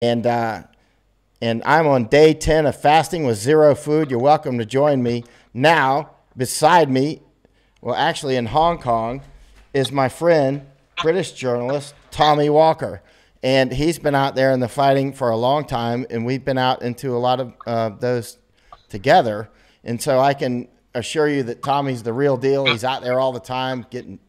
and I'm on day 10 of fasting with zero food. You're welcome to join me. Now, beside me, well, actually in Hong Kong, is my friend, British journalist Tommy Walker. And he's been out there in the fighting for a long time, and we've been out into a lot of those together. And so I can assure you that Tommy's the real deal. He's out there all the time getting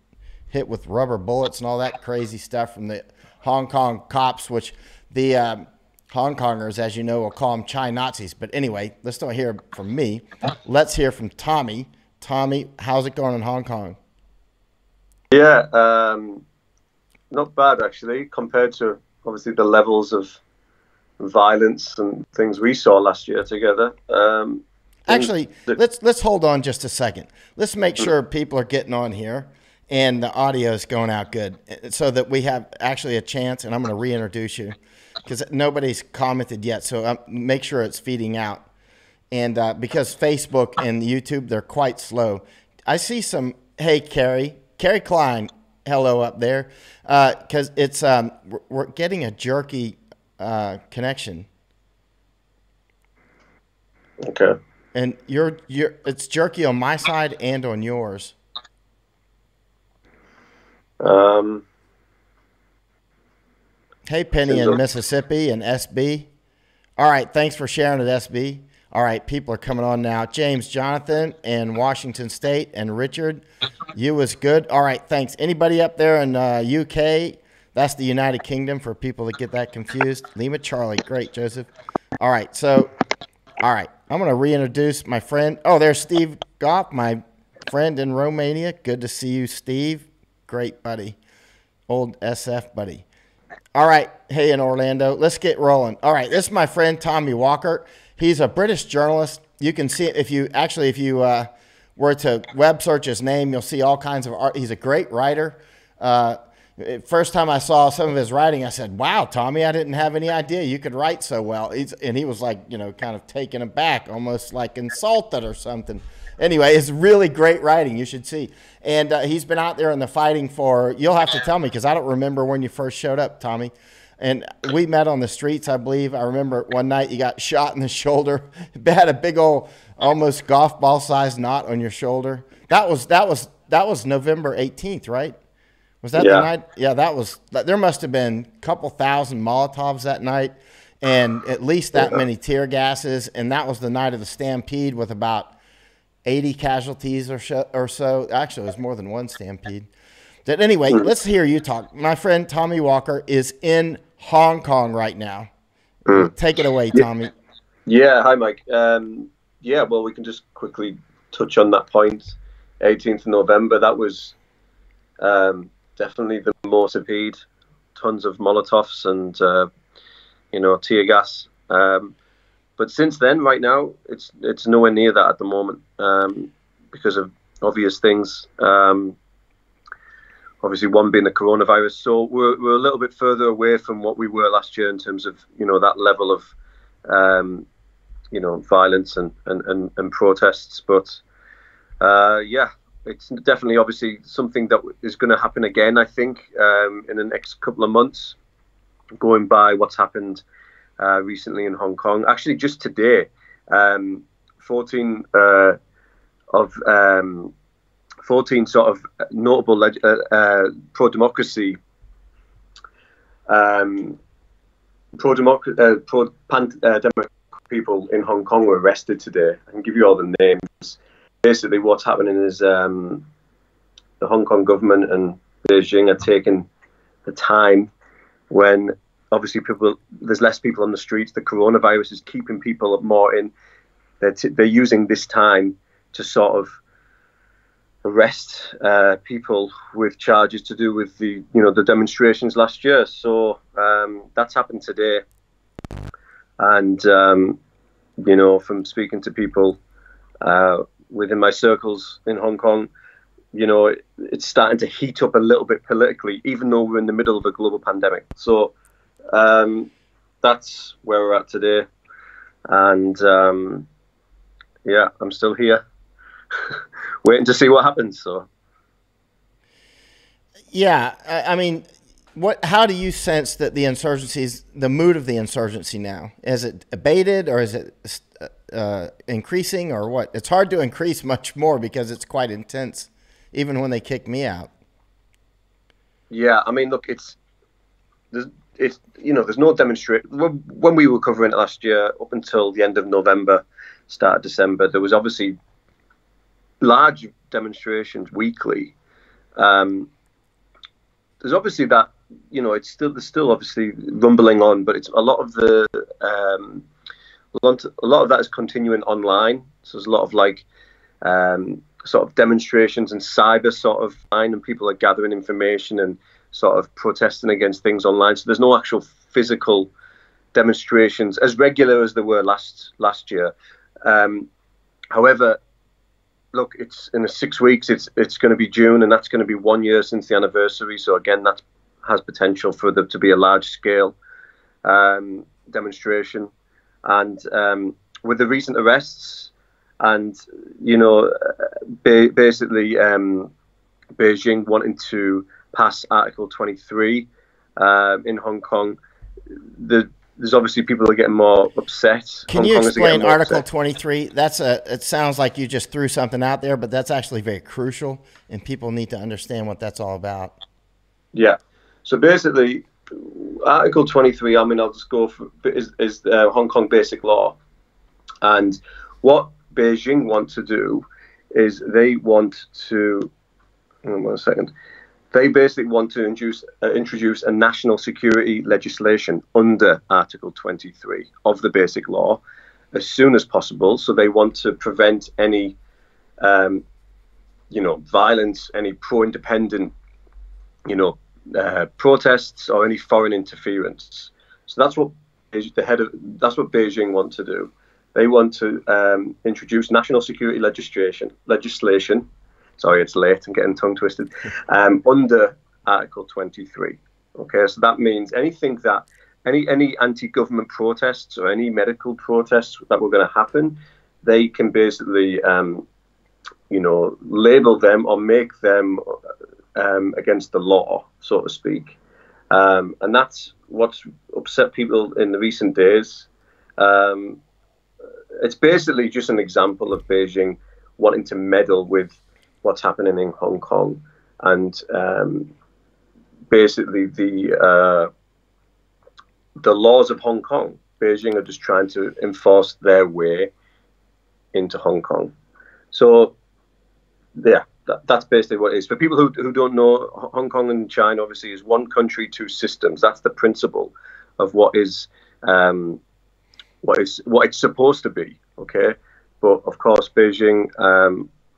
hit with rubber bullets and all that crazy stuff from the Hong Kong cops, which the Hong Kongers, as you know, will call them China Nazis. But anyway, let's not hear from me. Let's hear from Tommy. Tommy, how's it going in Hong Kong? Yeah, not bad actually, compared to obviously the levels of violence and things we saw last year together. Actually, let's hold on just a second. Let's make sure people are getting on here and the audio is going out good, so that we have actually a chance. And I'm going to reintroduce you because nobody's commented yet. So make sure it's feeding out. And because Facebook and YouTube, they're quite slow. I see some. Hey, Carrie Klein, hello up there, because it's we're getting a jerky connection. Okay. And it's jerky on my side and on yours. Um, Hey, Penny in Mississippi and SB. All right, thanks for sharing it, SB. All right, people are coming on now. James, Jonathan, and Washington State, and Richard, you was good. All right, thanks. Anybody up there in UK? That's the United Kingdom for people that get that confused. Lima Charlie, great, Joseph. All right, all right, I'm going to reintroduce my friend. Oh, there's Steve Goff, my friend in Romania. Good to see you, Steve. Great buddy, old SF buddy. All right, hey in Orlando, let's get rolling. All right, this is my friend Tommy Walker. He's a British journalist. You can see if you were to web search his name, you'll see all kinds of art. He's a great writer. First time I saw some of his writing, I said, "Wow, Tommy, I didn't have any idea you could write so well." And he was like, kind of taken aback, almost like insulted or something. Anyway, it's really great writing. You should see. And he's been out there in the fighting for, you'll have to tell me because I don't remember when you first showed up, Tommy. And we met on the streets, I believe. I remember one night you got shot in the shoulder. You had a big old, almost golf ball sized knot on your shoulder. That was November 18th, right? Was that the night? Yeah, there must have been a couple thousand Molotovs that night and at least that many tear gases. And that was the night of the stampede with about 80 casualties or so. Actually, it was more than one stampede. But anyway, let's hear you talk. My friend Tommy Walker is in Hong Kong right now. Take it away, Tommy. Yeah, hi, Mike. Yeah, well, we can just quickly touch on that point. 18th of November, that was definitely the most stampede. Tons of Molotovs and, tear gas. But since then, right now, it's nowhere near that at the moment because of obvious things. Obviously, one being the coronavirus. So we're a little bit further away from what we were last year in terms of that level of violence and protests. But yeah, it's definitely obviously something that is going to happen again. I think in the next couple of months, going by what's happened. Recently in Hong Kong. Actually, just today, 14 sort of notable pro-democracy, pro-democratic people in Hong Kong were arrested today. I can give you all the names. Basically, what's happening is the Hong Kong government and Beijing are taking the time when obviously there's less people on the streets. The coronavirus is keeping people more in. They're using this time to sort of arrest people with charges to do with the demonstrations last year. So that's happened today. And from speaking to people within my circles in Hong Kong, it's starting to heat up a little bit politically, even though we're in the middle of a global pandemic. So that's where we're at today, and yeah, I'm still here, waiting to see what happens. So, yeah, I mean, How do you sense that the mood of the insurgency now? Is it abated, or is it increasing, or what? It's hard to increase much more because it's quite intense, even when they kick me out. Yeah, I mean, look, there's there's no demonstration. When we were covering it last year, up until the end of November, start of December, there was obviously large demonstrations weekly. There's obviously that, there's still obviously rumbling on, but it's a lot of that is continuing online. So there's a lot of sort of demonstrations and cyber sort of line, and people are gathering information and sort of protesting against things online. So there's no actual physical demonstrations as regular as there were last year. However, look, it's in 6 weeks. It's going to be June, and that's going to be 1 year since the anniversary. So again, that has potential for there to be a large scale demonstration. And with the recent arrests, and basically Beijing wanting to pass Article 23 in Hong Kong, there's obviously people are getting more upset. Can you explain Article 23? It sounds like you just threw something out there, but that's actually very crucial, and people need to understand what that's all about. Yeah. So basically, Article 23, I mean, I'll just go for, is Hong Kong basic law. And what Beijing want to do is they want to, hang on 1 second. They basically want to introduce a national security legislation under Article 23 of the Basic Law as soon as possible. So they want to prevent any, violence, any pro-independent, protests or any foreign interference. So that's what Beijing want to do. They want to introduce national security legislation. Sorry, it's late. I'm getting tongue twisted. Under Article 23. Okay, so that means anything that any anti-government protests or any medical protests that were going to happen, they can basically, label them or make them against the law, so to speak. And that's what's upset people in the recent days. It's basically just an example of Beijing wanting to meddle with what's happening in Hong Kong, and basically the laws of Hong Kong. Beijing are just trying to enforce their way into Hong Kong. So, yeah, that's basically what it is. For people who don't know, Hong Kong and China obviously is one country, two systems. That's the principle of what it's supposed to be. Okay, but of course Beijing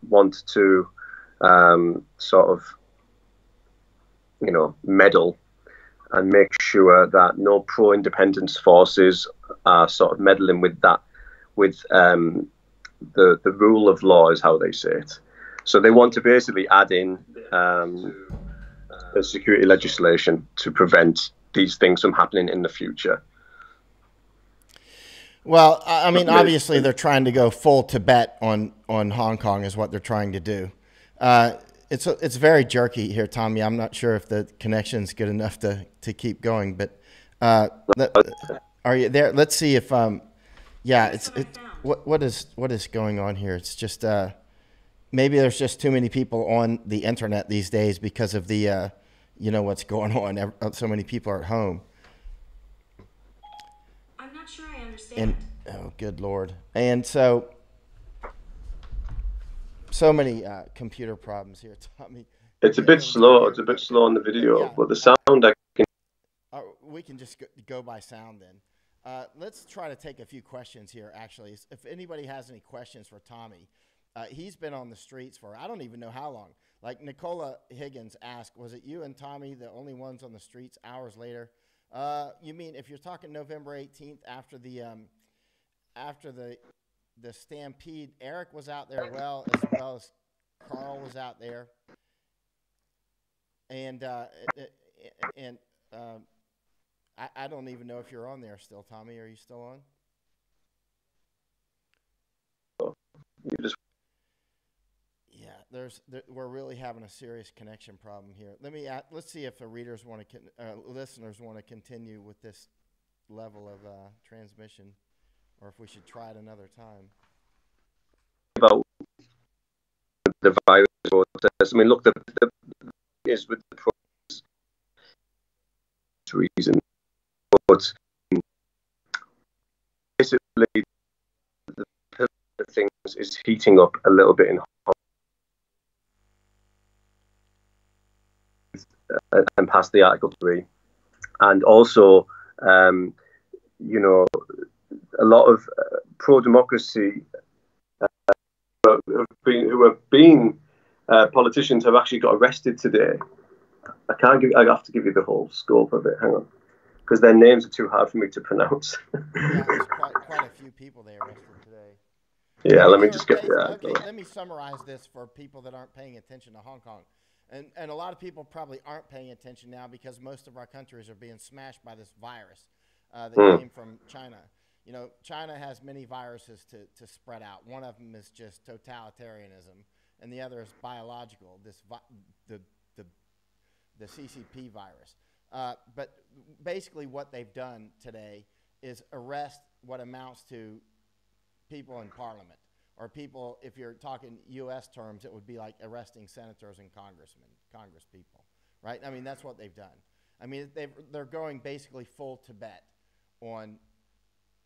want to sort of, meddle and make sure that no pro-independence forces are sort of meddling with that, with the rule of law, is how they say it. So they want to basically add in the security legislation to prevent these things from happening in the future. Well, I mean, obviously they're trying to go full Tibet on Hong Kong is what they're trying to do. It's very jerky here, Tommy. I'm not sure if the connection's good enough to keep going, but are you there? Let's see if what is going on here? It's just maybe there's just too many people on the internet these days because of the what's going on. So many people are at home. I'm not sure I understand. And oh, good Lord! And so many computer problems here, Tommy. It's a bit slow. It's a bit slow on the video, yeah. But the sound I can. We can just go by sound then. Let's try to take a few questions here. Actually, if anybody has any questions for Tommy, he's been on the streets for I don't even know how long. Like Nicola Higgins asked, was it you and Tommy the only ones on the streets hours later? You mean if you're talking November 18th after the stampede? Eric was out there as well as Carl was out there, and I don't even know if you're on there still, Tommy. Are you still on? You just... Yeah, we're really having a serious connection problem here. Let's see if the readers want to, listeners want to continue with this level of transmission, or if we should try it another time. About the virus process. I mean, look, the is with the process reason, but basically the things is heating up a little bit in and past the Article 3, and also you know, a lot of pro-democracy who have been politicians have actually got arrested today. I have to give you the whole scope of it. Hang on, because their names are too hard for me to pronounce. Yeah, there's quite a few people they arrested today. Yeah, let me just get that. Okay, let me summarize this for people that aren't paying attention to Hong Kong. And a lot of people probably aren't paying attention now because most of our countries are being smashed by this virus that came from China. You know, China has many viruses to spread out. One of them is just totalitarianism, and the other is biological, the CCP virus. But basically what they've done today is arrest what amounts to people in Parliament. Or people, if you're talking U.S. terms, it would be like arresting senators and congresspeople, right? I mean, that's what they've done. I mean, they're going basically full Tibet on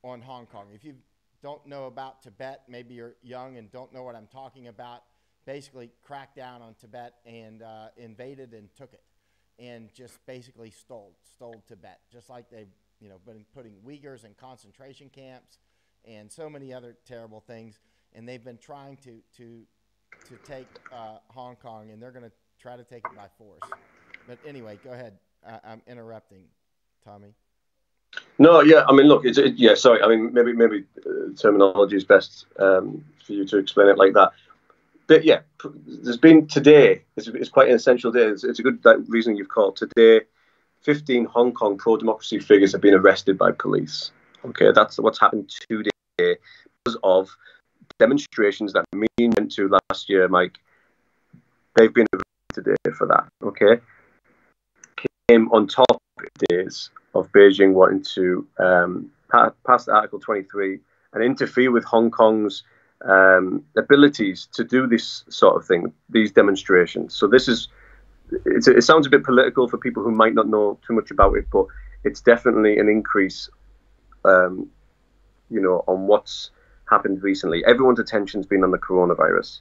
Hong Kong. If you don't know about Tibet, maybe you're young and don't know what I'm talking about, basically cracked down on Tibet and invaded and took it, and just basically stole Tibet, just like they've been putting Uyghurs in concentration camps and so many other terrible things. And they've been trying to take Hong Kong, and they're going to try to take it by force. But anyway, go ahead. I'm interrupting, Tommy. No, yeah. I mean, look. Yeah. Sorry. I mean, maybe terminology is best for you to explain it like that. But yeah, there's been today. It's quite an essential day. It's a good reason you've called today. 15 Hong Kong pro-democracy figures have been arrested by police. Okay, that's what's happened today because of demonstrations that me went to last year, Mike. They've been arrested today for that. Okay, came on top of days of Beijing wanting to pass Article 23 and interfere with Hong Kong's abilities to do this sort of thing, these demonstrations. So it sounds a bit political for people who might not know too much about it, but it's definitely an increase, on what's happened recently. Everyone's attention's been on the coronavirus,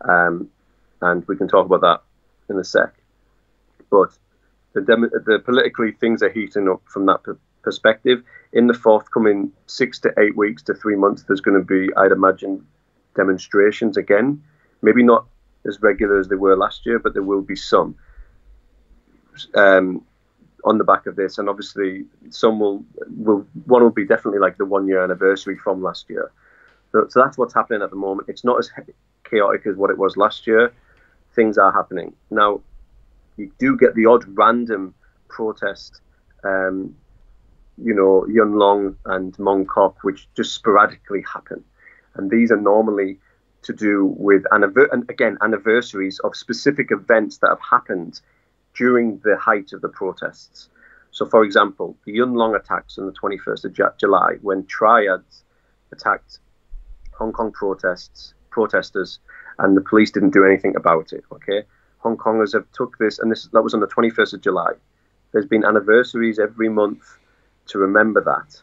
and we can talk about that in a sec. But the politically things are heating up from that perspective. In the forthcoming 6 to 8 weeks to 3 months, there's going to be, I'd imagine, demonstrations again. Maybe not as regular as they were last year, but there will be some on the back of this. And obviously, some one will be definitely like the 1 year anniversary from last year. So that's what's happening at the moment. It's not as chaotic as what it was last year. Things are happening. Now, you do get the odd random protest, Yuen Long and Mong Kok, which just sporadically happen. And these are normally to do with, anniversaries of specific events that have happened during the height of the protests. So, for example, the Yuen Long attacks on the 21st of July, when triads attacked Hong Kong protesters, and the police didn't do anything about it. Okay, Hong Kongers have took this, and that was on the 21st of July. There's been anniversaries every month to remember that.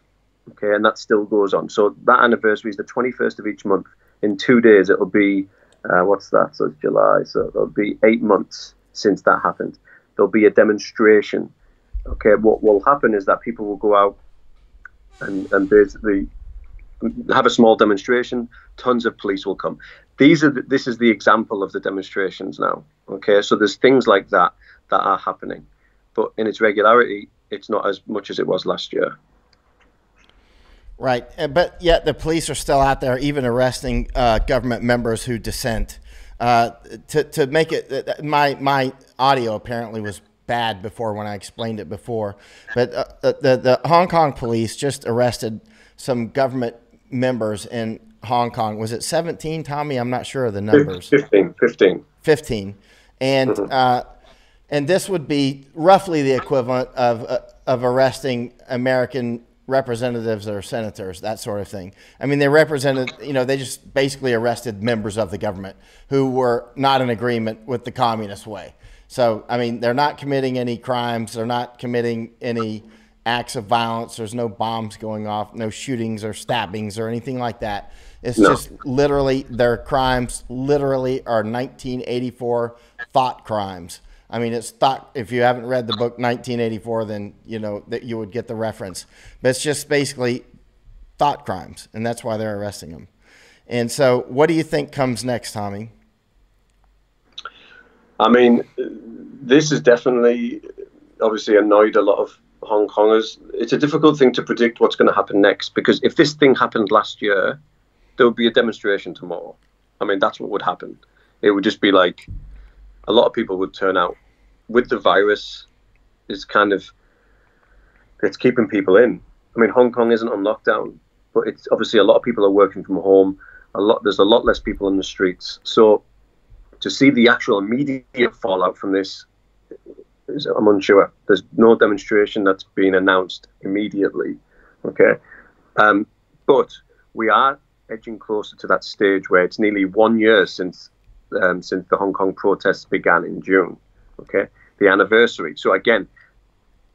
Okay, and that still goes on. So that anniversary is the 21st of each month. In 2 days, it'll be what's that? So it's July. So it'll be 8 months since that happened. There'll be a demonstration. Okay, what will happen is that people will go out and basically have a small demonstration. Tons of police will come. This is the example of the demonstrations now. Okay, so there's things like that are happening, but in its regularity, it's not as much as it was last year. Right, but yet the police are still out there, even arresting government members who dissent. To make it, my audio apparently was bad before when I explained it before, but the Hong Kong police just arrested some government members in Hong Kong. Was it 17, Tommy? I'm not sure of the numbers. 15. 15, and and this would be roughly the equivalent of arresting American representatives or senators, that sort of thing. I mean, they represented, they just basically arrested members of the government who were not in agreement with the communist way. So, I mean, they're not committing any crimes. They're not committing any acts of violence. There's no bombs going off, no shootings or stabbings or anything like that. It's just literally, their crimes literally are 1984 thought crimes. I mean, it's thought, if you haven't read the book 1984, then that you would get the reference. But it's just basically thought crimes, and that's why they're arresting them. And so what do you think comes next, Tommy? I mean, this has definitely, obviously, annoyed a lot of Hong Kongers. It's a difficult thing to predict what's going to happen next, because if this thing happened last year, there would be a demonstration tomorrow. I mean, that's what would happen. It would just be like, a lot of people would turn out. With the virus, it's keeping people in. I mean, Hong Kong isn't on lockdown, but it's obviously a lot of people are working from home. There's a lot less people in the streets. So to see the actual immediate fallout from this, I'm unsure. There's no demonstration that's been announced immediately. Okay, but we are edging closer to that stage where it's nearly 1 year since the Hong Kong protests began in June. Okay, the anniversary. So again,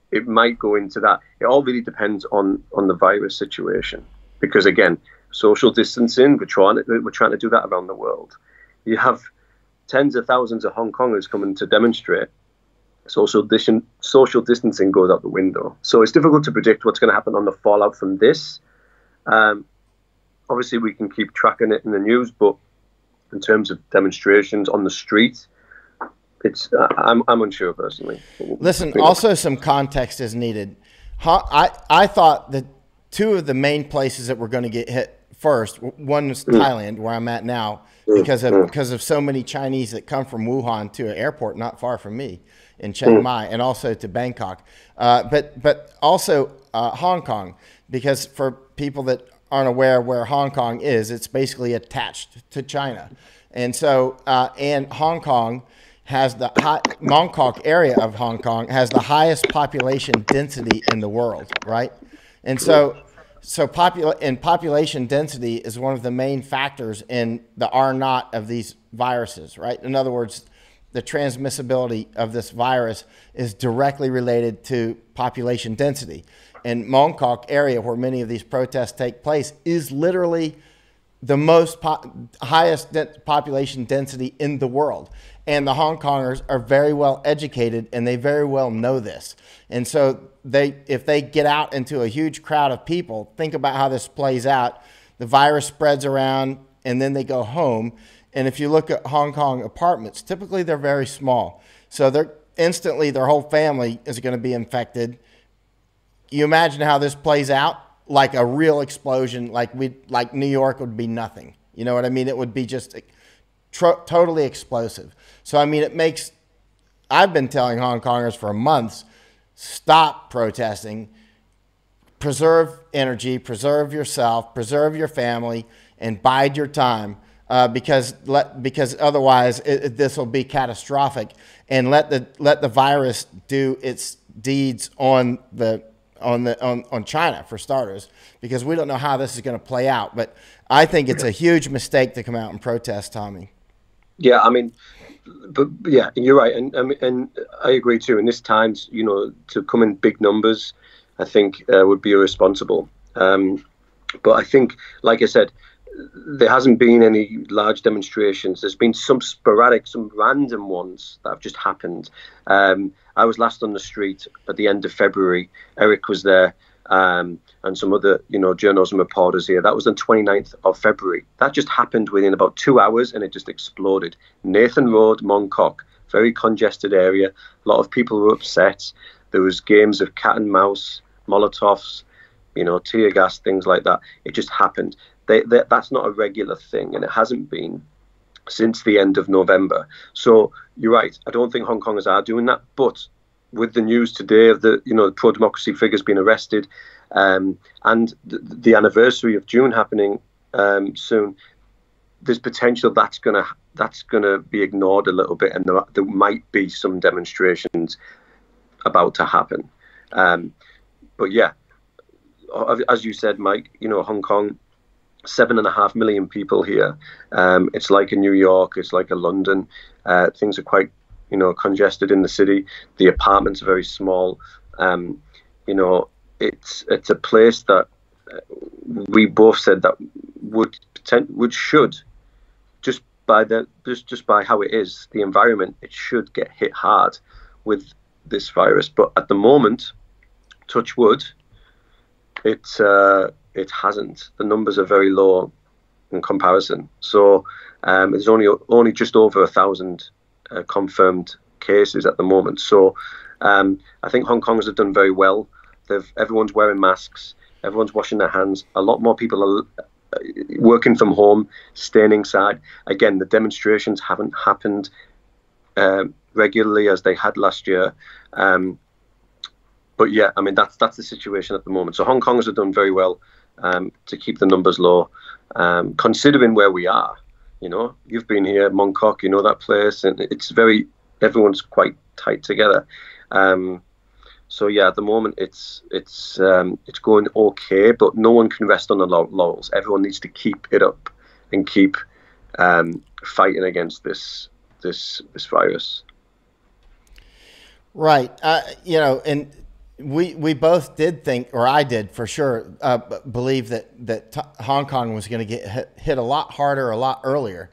it might go into that. It all really depends on the virus situation, because again, social distancing. We're trying to do that around the world. You have tens of thousands of Hong Kongers coming to demonstrate. Social distancing goes out the window. So it's difficult to predict what's going to happen on the fallout from this. Obviously, we can keep tracking it in the news, but in terms of demonstrations on the street, I'm unsure personally. Listen, also some context is needed. I thought that two of the main places that were going to get hit first, one was Thailand, where I'm at now, because of so many Chinese that come from Wuhan to an airport not far from me in Chiang Mai, and also to Bangkok, but also Hong Kong, because for people that aren't aware of where Hong Kong is, it's basically attached to China, and so and Hong Kong has Mongkok area of Hong Kong has the highest population density in the world, right? And so population density is one of the main factors in the R naught of these viruses, right? In other words, the transmissibility of this virus is directly related to population density. And Mongkok area, where many of these protests take place, is literally the most highest population density in the world. And the Hong Kongers are very well educated, and they very well know this. And so if they get out into a huge crowd of people, think about how this plays out. The virus spreads around, and then they go home. And if you look at Hong Kong apartments, typically they're very small. So instantly their whole family is going to be infected. You imagine how this plays out? Like a real explosion, like New York would be nothing. You know what I mean? It would be just totally explosive. So, I mean, I've been telling Hong Kongers for months, stop protesting, preserve energy, preserve yourself, preserve your family, and bide your time, because otherwise this will be catastrophic, and let the virus do its deeds on China, for starters, because we don't know how this is going to play out. But I think it's a huge mistake to come out and protest, Tommy. Yeah, I mean, but yeah, you're right, and I agree too. In this times, to come in big numbers, I think would be irresponsible. But I think, like I said, there hasn't been any large demonstrations. There's been some sporadic, some random ones that have just happened. I was last on the street at the end of February. Eric was there, and some other, journalism reporters here. That was on 29th of February. That just happened within about 2 hours, and it just exploded. Nathan Road, Mongkok, very congested area. A lot of people were upset. There was games of cat and mouse, Molotovs, tear gas, things like that. It just happened. That's not a regular thing, and it hasn't been since the end of November. So you're right. I don't think Hong Kongers are doing that. But with the news today of the pro-democracy figures being arrested, and the anniversary of June happening soon, there's potential that's that's going to be ignored a little bit, and there might be some demonstrations about to happen. But yeah, as you said, Mike, Hong Kong, 7.5 million people here. It's like a New York, it's like a London. Things are quite, congested in the city. The apartments are very small. It's a place that we both said that should just by how it is, the environment, it should get hit hard with this virus. But at the moment, touch wood, it hasn't. The numbers are very low in comparison. So there's only just over 1,000 confirmed cases at the moment. So I think Hong Kongers have done very well. Everyone's wearing masks. Everyone's washing their hands. A lot more people are working from home, staying inside. Again, the demonstrations haven't happened regularly as they had last year. But yeah, I mean, that's the situation at the moment. So Hong Kongers have done very well to keep the numbers low, considering where we are. You've been here, Mongkok, that place, and everyone's quite tight together. So yeah, at the moment it's going okay, but no one can rest on the laurels. Everyone needs to keep it up and keep fighting against this virus. Right. And we both did think, or I did for sure, believe that Hong Kong was going to get hit a lot harder, a lot earlier.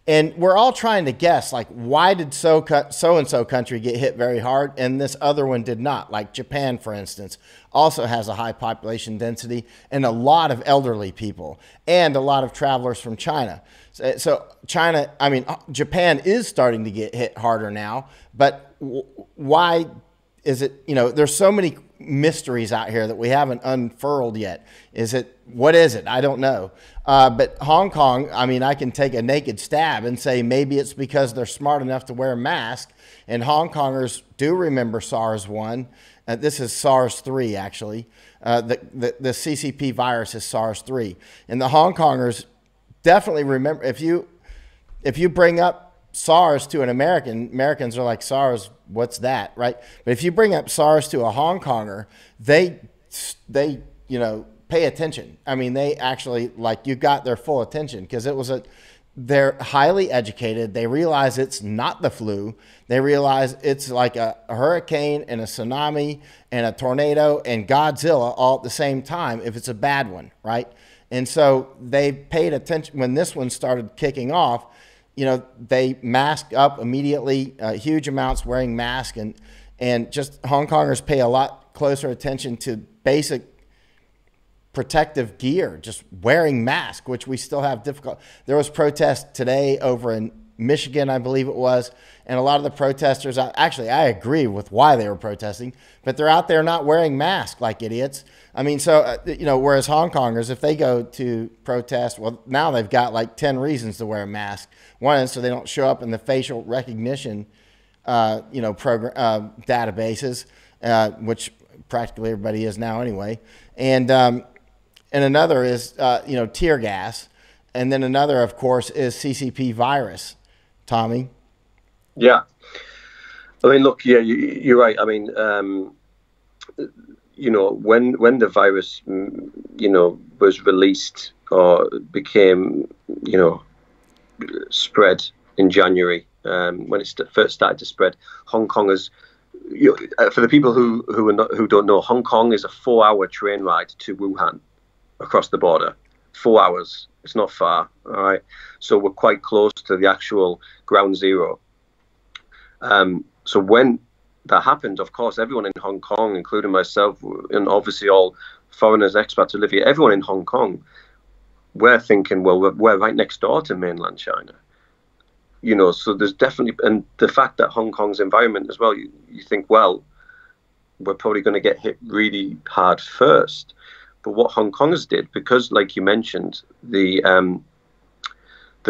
And we're all trying to guess, like, why did so-and-so country get hit very hard and this other one did not? Like Japan, for instance, also has a high population density and a lot of elderly people and a lot of travelers from China. So China, I mean, Japan is starting to get hit harder now, but why is it, there's so many mysteries out here that we haven't unfurled yet. What is it? I don't know. But Hong Kong, I mean, I can take a naked stab and say maybe it's because they're smart enough to wear a mask. And Hong Kongers do remember SARS-1. This is SARS-3, actually. The CCP virus is SARS-3. And the Hong Kongers definitely remember, if you bring up SARS to an American, Americans are like, SARS, what's that, right? But if you bring up SARS to a Hong Konger, they pay attention. I mean, they actually, like, you got their full attention because they're highly educated. They realize it's not the flu. They realize it's like a hurricane and a tsunami and a tornado and Godzilla all at the same time if it's a bad one, right? And so they paid attention when this one started kicking off. They masked up immediately, huge amounts wearing masks, and just Hong Kongers pay a lot closer attention to basic protective gear, just wearing masks, which we still have difficult. There was protests today over in Michigan, I believe it was, and a lot of the protesters, I agree with why they were protesting, but they're out there not wearing masks like idiots. I mean, so, whereas Hong Kongers, if they go to protest, well, now they've got like 10 reasons to wear a mask. One is so they don't show up in the facial recognition, program databases, which practically everybody is now anyway. And another is, tear gas. And then another, of course, is CCP virus. Tommy? Yeah. I mean, look, yeah, you're right. I mean, when the virus, was released or became, spread in January, when it first started to spread, Hong Kongers, for the people who don't know, Hong Kong is a 4-hour train ride to Wuhan across the border. 4 hours. It's not far. All right. So we're quite close to the actual ground zero. So when that happened, of course, everyone in Hong Kong, including myself, and obviously all foreigners, expats who live here, everyone in Hong Kong, we're thinking, well, we're right next door to mainland China. So there's definitely, and the fact that Hong Kong's environment as well, you think, well, we're probably going to get hit really hard first. But what Hong Kongers did, because, like you mentioned, the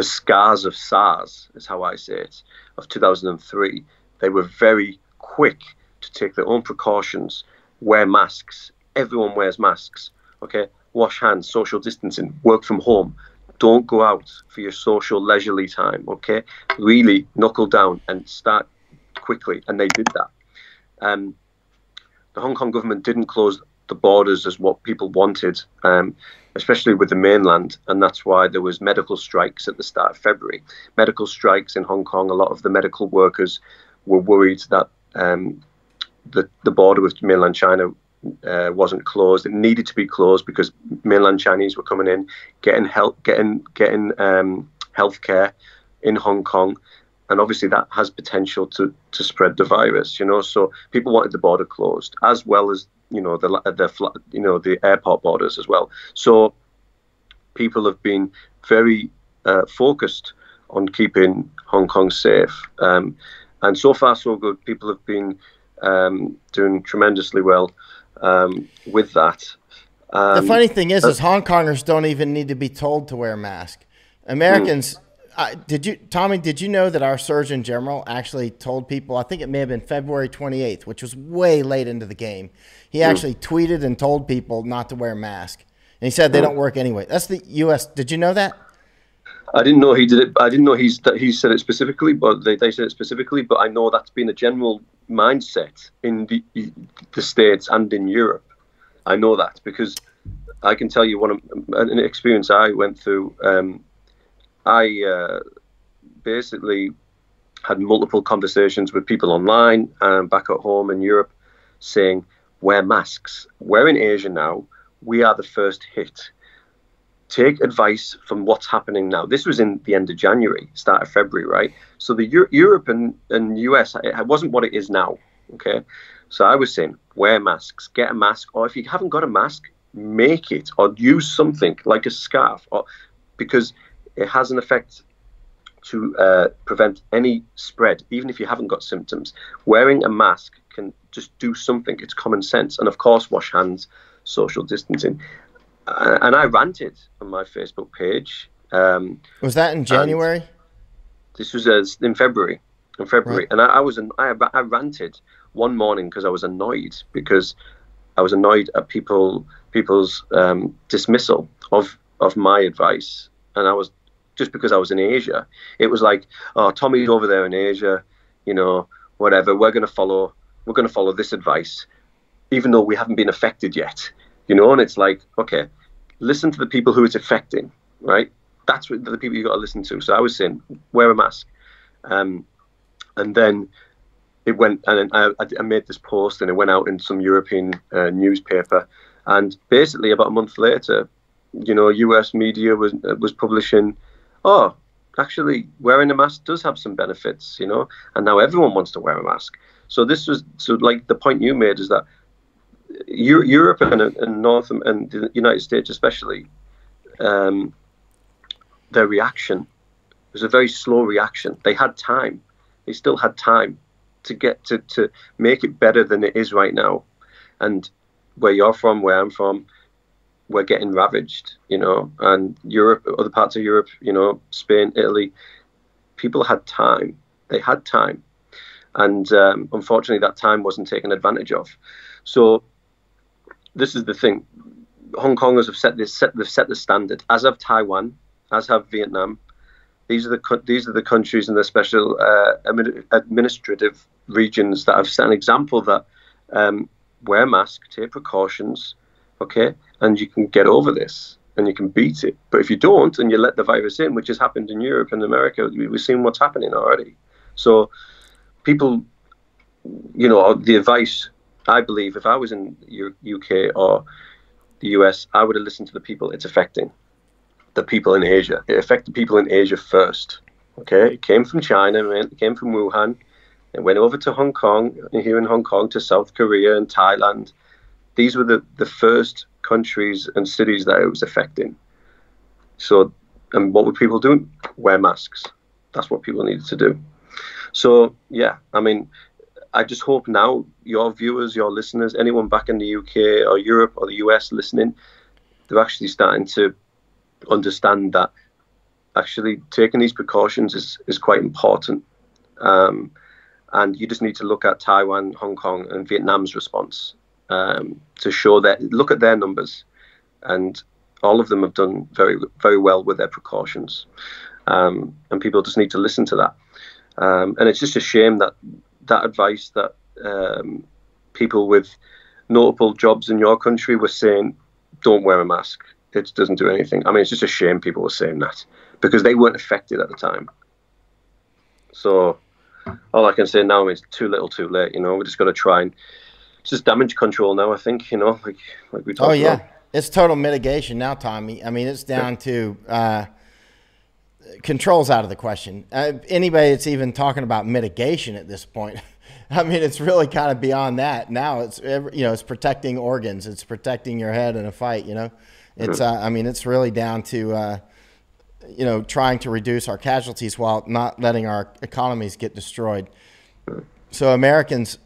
scars of SARS, is how I say it, of 2003, they were very quick to take their own precautions, wear masks. Everyone wears masks, okay? Wash hands, social distancing, work from home, don't go out for your social leisurely time, okay? Really knuckle down and start quickly. And they did that. The Hong Kong government didn't close the borders as what people wanted, especially with the mainland, and that's why there was medical strikes at the start of February. Medical strikes in Hong Kong. A lot of the medical workers were worried that the border with mainland China wasn't closed. It needed to be closed because mainland Chinese were coming in, getting healthcare in Hong Kong. And obviously that has potential to spread the virus, So people wanted the border closed, as well as the airport borders as well. So people have been very focused on keeping Hong Kong safe, and so far so good. People have been doing tremendously well with that. The funny thing is Hong Kongers don't even need to be told to wear a mask. Americans. Tommy, did you know that our Surgeon General actually told people, I think it may have been February 28th, which was way late into the game. He actually tweeted and told people not to wear a mask. And he said they don't work anyway. That's the U.S. Did you know that? I didn't know he did it. I didn't know he said it specifically, but they said it specifically. But I know that's been a general mindset in the States and in Europe. I know that because I can tell you an experience I went through. I basically had multiple conversations with people online and back at home in Europe saying, wear masks. We're in Asia now. We are the first hit. Take advice from what's happening now. This was in the end of January, start of February, right? So the Europe and US, it wasn't what it is now, okay? So I was saying, wear masks, get a mask, or if you haven't got a mask, make it, or use something like a scarf, because it has an effect to prevent any spread, even if you haven't got symptoms. Wearing a mask can just do something. It's common sense. And of course, wash hands, social distancing. And I ranted on my Facebook page. Was that in January? This was in February. Right. And I ranted one morning because I was annoyed at people's dismissal of my advice. And I was just because I was in Asia. It was like, oh, Tommy's over there in Asia, whatever. We're going to follow this advice, even though we haven't been affected yet, And it's like, okay, listen to the people who it's affecting, right? That's what the people you got to listen to. So I was saying, wear a mask, and then it went, and I made this post, and it went out in some European newspaper, and basically about a month later, US media was publishing, oh, actually wearing a mask does have some benefits, and now everyone wants to wear a mask. So like the point you made is that Europe and North and the United States especially, their reaction was a very slow reaction. They had time. They still had time to get to make it better than it is right now. And where you're from, where I'm from, we're getting ravaged, and Europe, other parts of Europe, Spain, Italy, people had time. They had time. And unfortunately, that time wasn't taken advantage of. So this is the thing. Hong Kongers have set the standard, as have Taiwan, as have Vietnam. These are the countries and the special administrative regions that have set an example that wear a mask, take precautions, okay, and you can get over this and you can beat it. But if you don't and you let the virus in, which has happened in Europe and America, we've seen what's happening already. So people, the advice, I believe, if I was in UK or the US, I would have listened to the people it's affecting, the people in Asia. It affected people in Asia first, okay? It came from China, it came from Wuhan, it went over to Hong Kong, here in Hong Kong, to South Korea and Thailand. These were the first countries and cities that it was affecting. So, and what were people doing? Wear masks. That's what people needed to do. So, yeah, I mean, I just hope now your viewers, your listeners, anyone back in the UK or Europe or the US listening, they're actually starting to understand that actually taking these precautions is quite important. And you just need to look at Taiwan, Hong Kong and Vietnam's response to show that, look at their numbers. And all of them have done very, very well with their precautions, and people just need to listen to that. And it's just a shame that that advice that people with notable jobs in your country were saying, don't wear a mask. It doesn't do anything. I mean, it's just a shame people were saying that because they weren't affected at the time. So all I can say now is too little, too late. We just got to try and it's just damage control now. I think like we talked about. It's total mitigation now, Tommy. I mean, it's down to controls out of the question. Anybody that's even talking about mitigation at this point, I mean, it's really kind of beyond that. Now it's protecting organs. It's protecting your head in a fight. It's I mean, it's really down to trying to reduce our casualties while not letting our economies get destroyed. So Americans,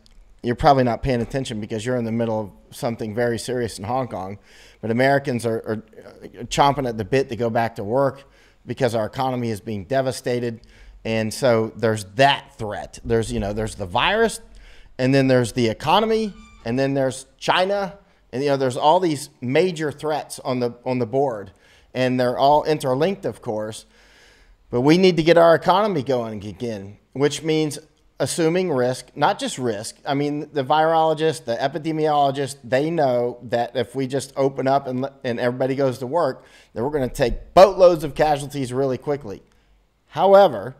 you're probably not paying attention because you're in the middle of something very serious in Hong Kong, but Americans are chomping at the bit to go back to work because our economy is being devastated. And so there's that threat. There's the virus, and then there's the economy, and then there's China, and there's all these major threats on the board, and they're all interlinked, of course. But we need to get our economy going again, which means assuming risk, not just risk. I mean, the virologists, the epidemiologists, they know that if we just open up and everybody goes to work, then we're going to take boatloads of casualties really quickly. However,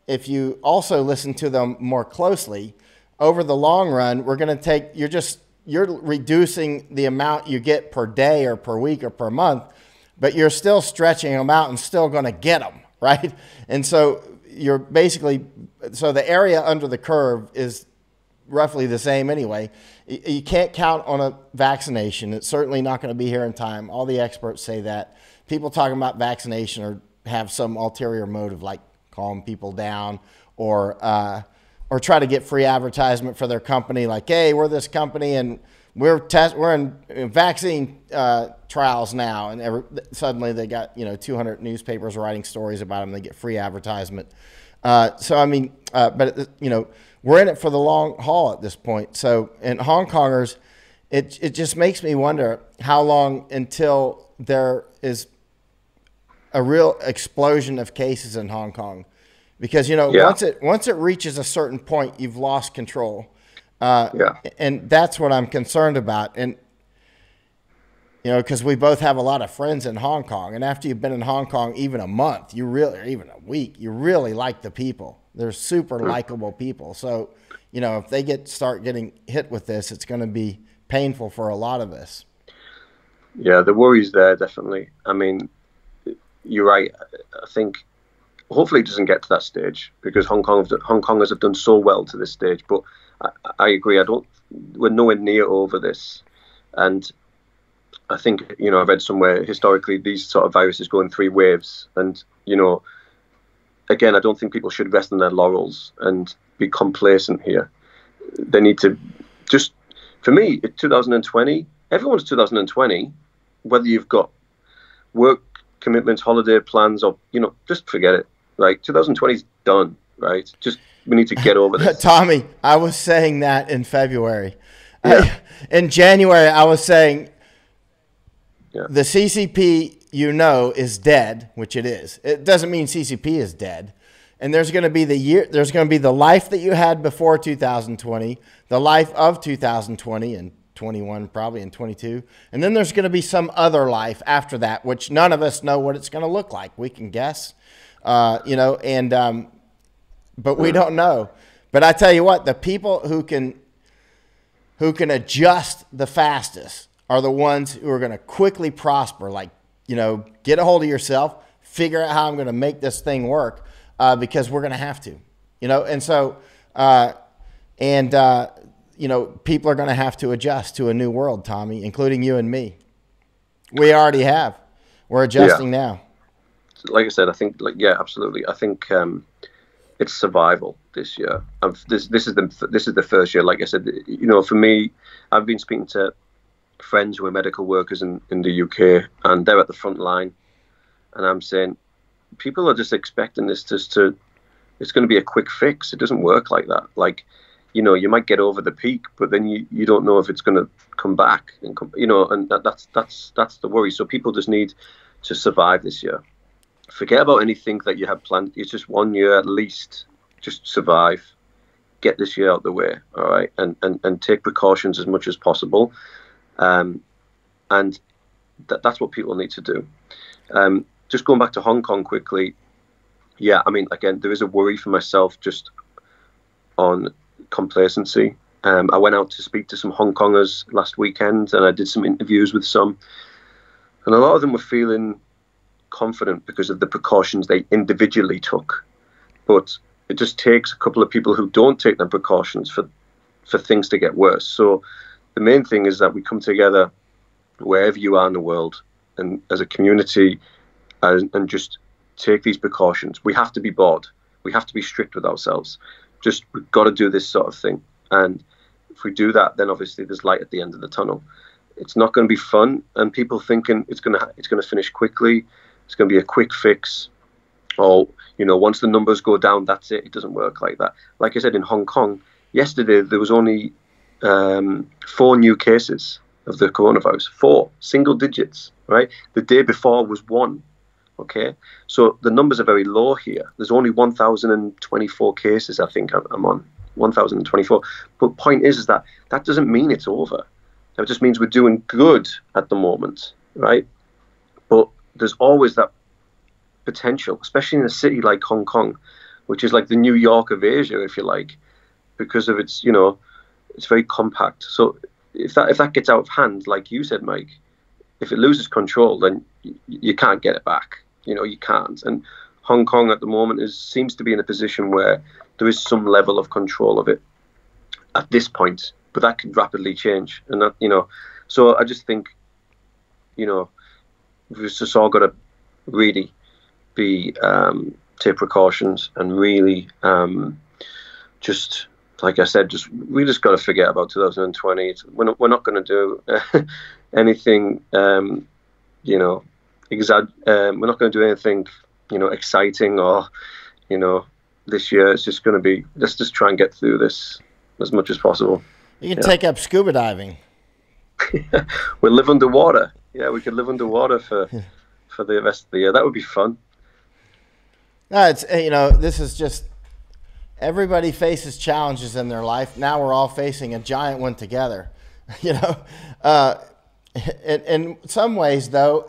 if you also listen to them more closely, over the long run, we're going to you're reducing the amount you get per day or per week or per month, but you're still stretching them out and still going to get them, right? And so you're basically, so the area under the curve is roughly the same anyway. You can't count on a vaccination. It's certainly not going to be here in time. All the experts say that. People talking about vaccination have some ulterior motive, like calm people down or try to get free advertisement for their company, like, hey, we're this company and we're in vaccine trials now, and suddenly they got 200 newspapers writing stories about them. They get free advertisement. So I mean, but we're in it for the long haul at this point. So in Hong Kongers, it just makes me wonder how long until there is a real explosion of cases in Hong Kong, because once it reaches a certain point, you've lost control. And that's what I'm concerned about. And, because we both have a lot of friends in Hong Kong. And after you've been in Hong Kong even a month, or even a week, you really like the people. They're super likable people. So, if they start getting hit with this, it's going to be painful for a lot of us. Yeah, the worry's there, definitely. I mean, you're right. I think hopefully it doesn't get to that stage, because Hong Kongers have done so well to this stage. But I agree. We're nowhere near over this. And I think, I read somewhere historically these sort of viruses go in 3 waves. And, again, I don't think people should rest on their laurels and be complacent here. They need to for me, 2020, everyone's 2020, whether you've got work commitments, holiday plans, or, just forget it. Right? 2020 is done, right? We need to get over this. Tommy, I was saying that in February. Yeah. In January, I was saying the CCP, is dead, which it is. It doesn't mean CCP is dead. And there's going to be the life that you had before 2020, the life of 2020 and 21 probably, and 22. And then there's going to be some other life after that, which none of us know what it's going to look like. We can guess. But we don't know. But I tell you what, the people who can adjust the fastest are the ones who are going to quickly prosper. Like, get a hold of yourself, figure out how I'm going to make this thing work, because we're going to have to, And so, people are going to have to adjust to a new world, Tommy, including you and me. We already have. We're adjusting now. Like I said, I think, absolutely. I think it's survival this year. This is the first year. Like I said, for me, I've been speaking to friends who are medical workers in the UK, and they're at the front line, and I'm saying people are just expecting this it's going to be a quick fix. It doesn't work like that. Like, you know, you might get over the peak, but then you don't know if it's going to come back, and you know, and that's the worry. So people just need to survive this year. Forget about anything that you have planned. It's just 1 year at least. Just survive. Get this year out of the way, all right, and take precautions as much as possible, and that's what people need to do. Just going back to Hong Kong quickly, yeah, I mean, again, there is a worry for myself just on complacency. I went out to speak to some Hong Kongers last weekend, and I did some interviews with some, and a lot of them were feeling confident because of the precautions they individually took, but it just takes a couple of people who don't take them precautions for things to get worse. So the main thing is that we come together wherever you are in the world and as a community and just take these precautions. We have to be bold. We have to be strict with ourselves. Just, we've got to do this sort of thing. And if we do that, then obviously there's light at the end of the tunnel. It's not going to be fun, and people thinking it's going to finish quickly. It's going to be a quick fix. Or, you know, once the numbers go down, that's it. It doesn't work like that. Like I said, in Hong Kong, yesterday there was only 4 new cases of the coronavirus. 4, single digits, right? The day before was 1, okay? So the numbers are very low here. There's only 1,024 cases, I think I'm on, 1,024. But point is that doesn't mean it's over. It just means we're doing good at the moment, right? But there's always that potential, especially in a city like Hong Kong, which is like the New York of Asia, if you like, because of its, you know, it's very compact. So if that gets out of hand, like you said, Mike, if it loses control, then you can't get it back. You know, you can't. And Hong Kong at the moment seems to be in a position where there is some level of control of it at this point, but that could rapidly change. And that, you know, so I just think, you know, we've just all got to really take precautions and really just, like I said, we just got to forget about 2020. We're not going to do anything, you know, we're not going to do anything, you know, exciting or, you know, this year. It's just going to be, let's just try and get through this as much as possible. You can take up scuba diving. We'll live underwater. Yeah, we could live underwater for the rest of the year. That would be fun. No, it's, you know, this is just, everybody faces challenges in their life. Now we're all facing a giant one together, you know. In some ways, though,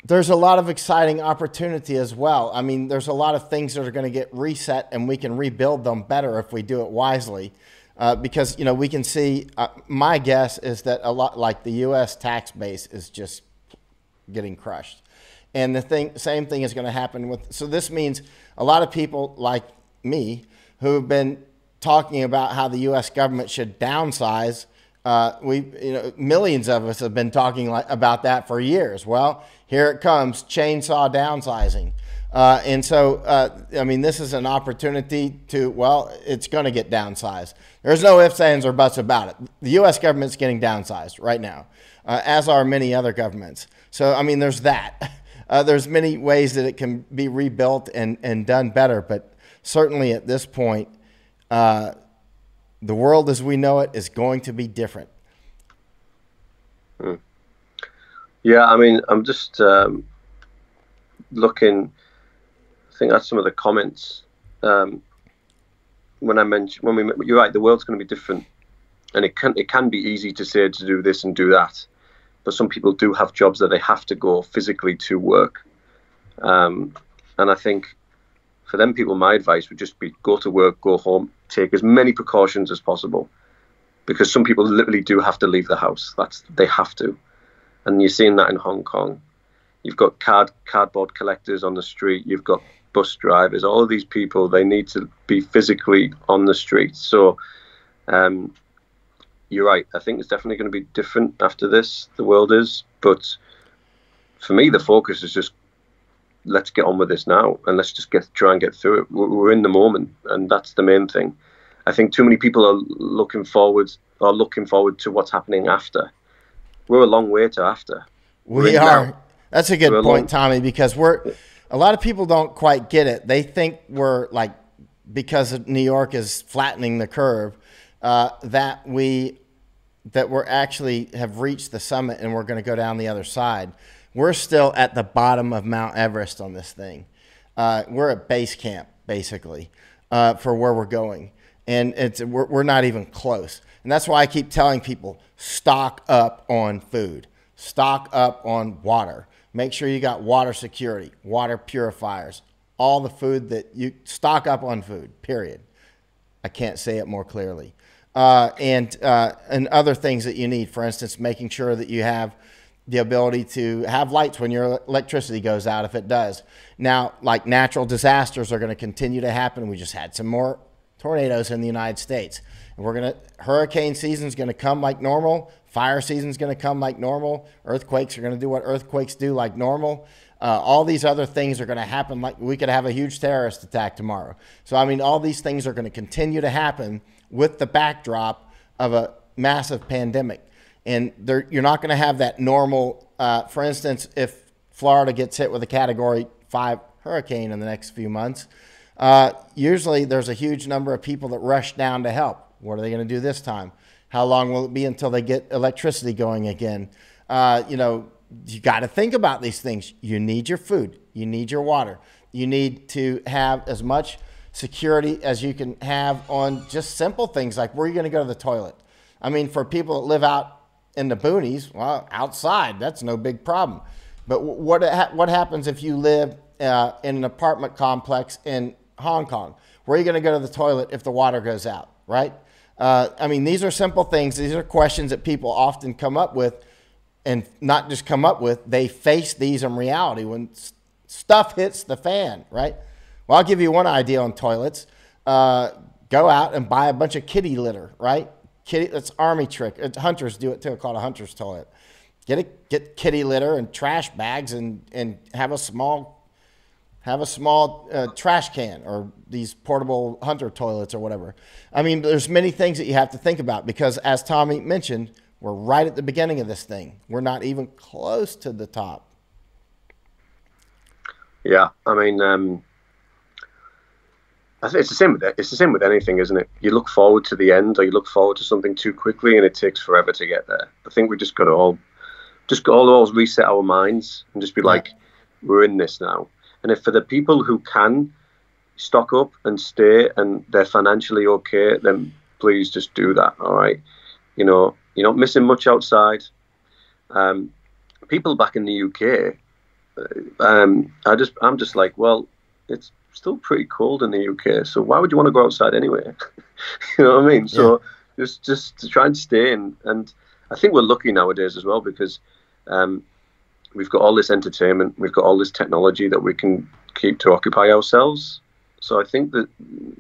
there's a lot of exciting opportunity as well. I mean, there's a lot of things that are going to get reset, and we can rebuild them better if we do it wisely. Because, you know, we can see, my guess is that a lot, like the U.S. tax base is just getting crushed. And same thing is going to happen so this means a lot of people like me who've been talking about how the U.S. government should downsize. You know, millions of us have been talking about that for years. Well, here it comes, chainsaw downsizing. And so, I mean, this is an opportunity to, well, it's going to get downsized. There's no ifs, ands, or buts about it. The U.S. government's getting downsized right now, as are many other governments. So, I mean, there's that. There's many ways that it can be rebuilt and done better, but certainly at this point, the world as we know it is going to be different. Yeah, I mean, I'm just looking, I think that's some of the comments. You're right, the world's going to be different, and it can be easy to say to do this and do that. But some people do have jobs that they have to go physically to work. And I think for them people, my advice would just be go to work, go home, take as many precautions as possible. Because some people literally do have to leave the house. They have to. And you're seeing that in Hong Kong. You've got cardboard collectors on the street. You've got bus drivers. All of these people, they need to be physically on the street. So, you're right. I think it's definitely going to be different after this. The world is. But for me, the focus is just let's get on with this now and let's just try and get through it. We're in the moment, and that's the main thing. I think too many people are looking forward to what's happening after. We're a long way to after. We are. Now. That's a good point, Tommy, because a lot of people don't quite get it. They think we're like because New York is flattening the curve, that we're actually have reached the summit and we're going to go down the other side. We're still at the bottom of Mount Everest on this thing. We're at base camp, basically, for where we're going. And we're not even close. And that's why I keep telling people, stock up on food. Stock up on water. Make sure you got water security, water purifiers, all the food that you stock up on food, period. I can't say it more clearly. And other things that you need. For instance, making sure that you have the ability to have lights when your electricity goes out, if it does. Now, like natural disasters are going to continue to happen. We just had some more tornadoes in the United States. And hurricane season is going to come like normal. Fire season is going to come like normal. Earthquakes are going to do what earthquakes do like normal. All these other things are going to happen. Like we could have a huge terrorist attack tomorrow. So, I mean, all these things are going to continue to happen with the backdrop of a massive pandemic. And you're not going to have that normal, for instance, if Florida gets hit with a Category 5 hurricane in the next few months, usually there's a huge number of people that rush down to help. What are they going to do this time? How long will it be until they get electricity going again? You got to think about these things. You need your food. You need your water. You need to have as much security as you can have on just simple things like where are you going to go to the toilet? I mean, for people that live out in the boonies, well, outside, that's no big problem. But what happens if you live in an apartment complex in Hong Kong? Where are you going to go to the toilet if the water goes out, right? I mean, these are simple things. These are questions that people often come up with, and not just come up with, they face these in reality when stuff hits the fan, right? Well, I'll give you one idea on toilets. Go out and buy a bunch of kitty litter, right? That's army trick. Hunters do it too, called a hunter's toilet. Get kitty litter and trash bags and have a small trash can or these portable hunter toilets or whatever. I mean, there's many things that you have to think about because, as Tommy mentioned, we're right at the beginning of this thing. We're not even close to the top. Yeah, I mean, I think it's the same with anything, isn't it? You look forward to the end, or you look forward to something too quickly, and it takes forever to get there. I think we just got to all reset our minds and just be like, we're in this now. And if for the people who can stock up and stay and they're financially okay, then please just do that. All right. You're not missing much outside. People back in the UK, I'm just like, well, it's still pretty cold in the UK. So why would you want to go outside anyway? You know what I mean? Yeah. So just to try and stay in. And I think we're lucky nowadays as well because, we've got all this entertainment, we've got all this technology that we can keep to occupy ourselves. So I think that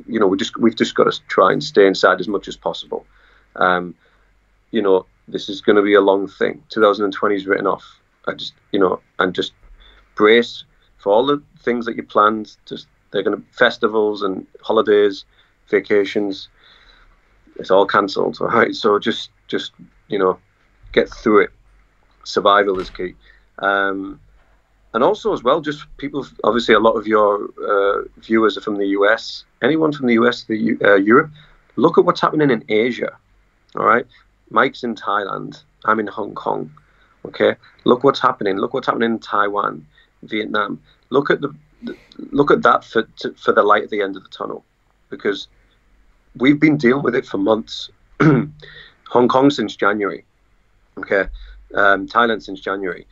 we've just got to try and stay inside as much as possible. This is going to be a long thing. 2020 is written off. And just brace for all the things that you planned. They're going to festivals and holidays, vacations. It's all cancelled. All right. So just get through it. Survival is key. And also as well, just people, obviously a lot of your viewers are from the US. Anyone from the US, Europe, look at what's happening in Asia, all right? Mike's in Thailand. I'm in Hong Kong, okay? Look what's happening. Look what's happening in Taiwan, Vietnam. Look at that for the light at the end of the tunnel, because we've been dealing with it for months. Hong Kong since January, okay? Thailand since January.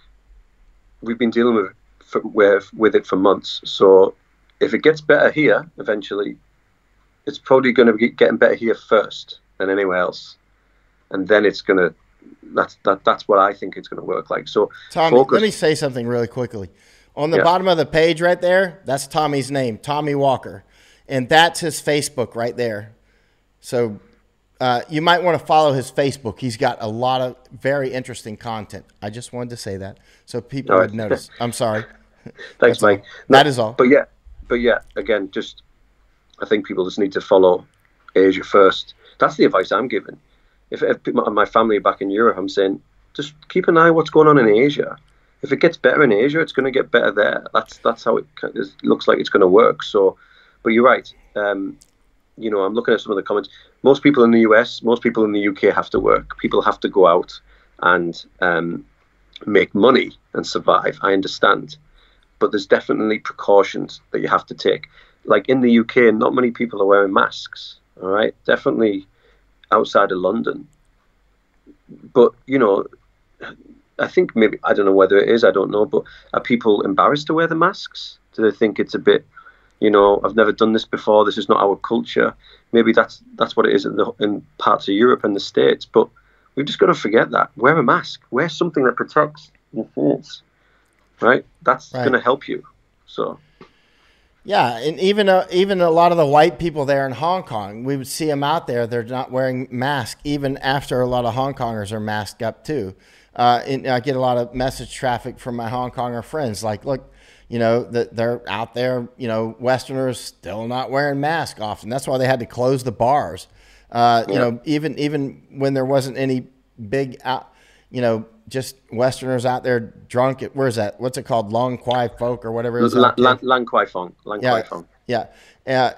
We've been dealing with it for months. So if it gets better here, eventually, it's probably going to be getting better here first than anywhere else, and then it's going to. That's what I think it's going to work like. So, Tommy, let me say something really quickly. On the bottom of the page right there, that's Tommy's name, Tommy Walker, and that's his Facebook right there. So. You might want to follow his Facebook. He's got a lot of very interesting content. I just wanted to say that so people would notice. I'm sorry. Thanks, Mike. That is all. But yeah, again, I think people just need to follow Asia first. That's the advice I'm giving. If my family back in Europe, I'm saying, just keep an eye on what's going on in Asia. If it gets better in Asia, it's going to get better there. That's how it looks like it's going to work. So But you're right. You know, I'm looking at some of the comments. Most people in the US, most people in the UK have to work. People have to go out and make money and survive. I understand. But there's definitely precautions that you have to take. Like in the UK, not many people are wearing masks. All right, definitely outside of London. But you know, I think maybe, I don't know whether it is. I don't know. But are people embarrassed to wear the masks? Do they think it's a bit, you know, I've never done this before. This is not our culture. Maybe that's what it is in parts of Europe and the States. But we've just got to forget that. Wear a mask. Wear something that protects your face. Right? That's going to help you. So. Yeah, and even a lot of the white people there in Hong Kong, we would see them out there. They're not wearing masks, even after a lot of Hong Kongers are masked up too. And I get a lot of message traffic from my Hong Konger friends, like, look, you know, that they're out there, you know, Westerners still not wearing masks often. That's why they had to close the bars. You know, even when there wasn't any big you know, just Westerners out there drunk at, where's that? What's it called? Long Kwai Folk or whatever it is. Lang Kwai Fong. Yeah.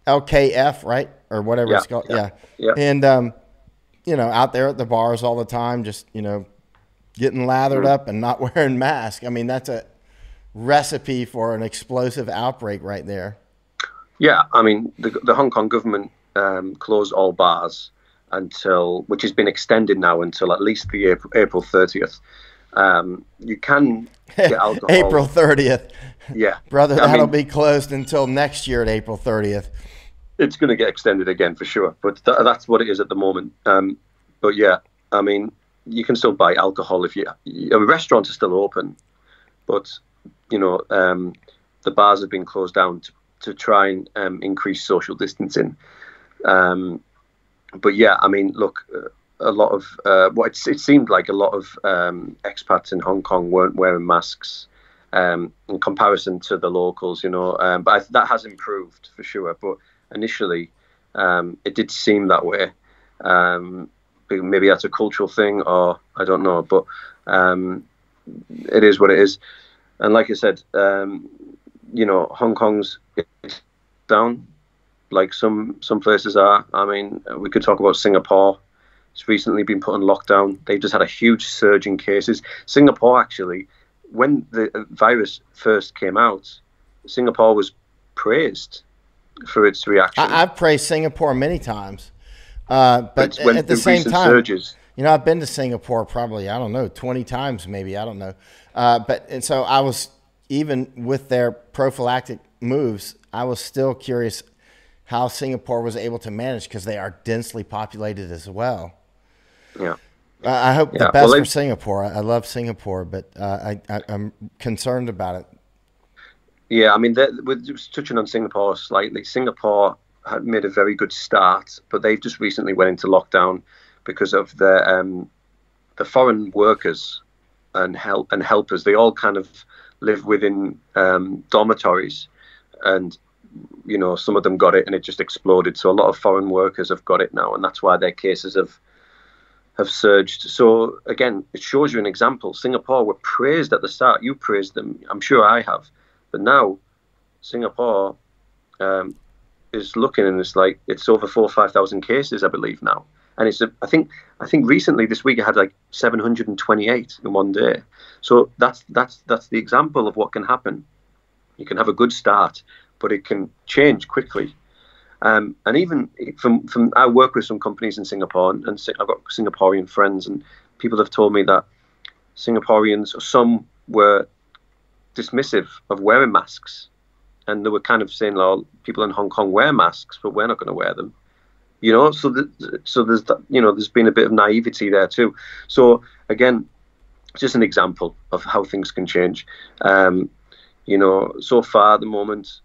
LKF, right? Or whatever it's called. Yeah. And, you know, out there at the bars all the time, just, you know, getting lathered up and not wearing masks. I mean, that's a recipe for an explosive outbreak right there. Yeah. I mean, the Hong Kong government closed all bars until, which has been extended now until at least the April 30th. You can get alcohol. April 30th. Yeah. Brother, that'll be closed until next year at April 30th. It's going to get extended again for sure, but that's what it is at the moment. But yeah, I mean, you can still buy alcohol if restaurants are still open, but you know, the bars have been closed down to try and increase social distancing. But yeah, I mean, look, a lot of it seemed like a lot of expats in Hong Kong weren't wearing masks in comparison to the locals, you know. But that has improved for sure. But initially, it did seem that way. Maybe that's a cultural thing, or I don't know. But it is what it is. And like I said, you know, Hong Kong's down. Like some places are. I mean, we could talk about Singapore. It's recently been put on lockdown. They've just had a huge surge in cases. Singapore, actually, when the virus first came out, Singapore was praised for its reaction. I've praised Singapore many times. But at the same time, surges, you know, I've been to Singapore probably, I don't know, 20 times maybe. I don't know. And so I was, even with their prophylactic moves, I was still curious how Singapore was able to manage, because they are densely populated as well. Yeah. I hope the best for Singapore. I love Singapore, but I'm concerned about it. Yeah, I mean, we're just touching on Singapore slightly. Singapore had made a very good start, but they've just recently went into lockdown because of the foreign workers and helpers. They all kind of live within dormitories, and you know, some of them got it and it just exploded. So a lot of foreign workers have got it now, and that's why their cases have surged. So again, it shows you an example. Singapore were praised at the start. You praised them. I'm sure I have. But now Singapore is looking, and it's like it's over 4,000 or 5,000 cases, I believe now. And it's I think recently this week it had like 728 in one day. So that's the example of what can happen. You can have a good start, but it can change quickly. And even from I work with some companies in Singapore, and I've got Singaporean friends, and people have told me that Singaporeans, some were dismissive of wearing masks, and they were kind of saying, "Oh, people in Hong Kong wear masks, but we're not going to wear them." You know, so there's that, you know, there's been a bit of naivety there too. So again, just an example of how things can change. You know, so far at the moment,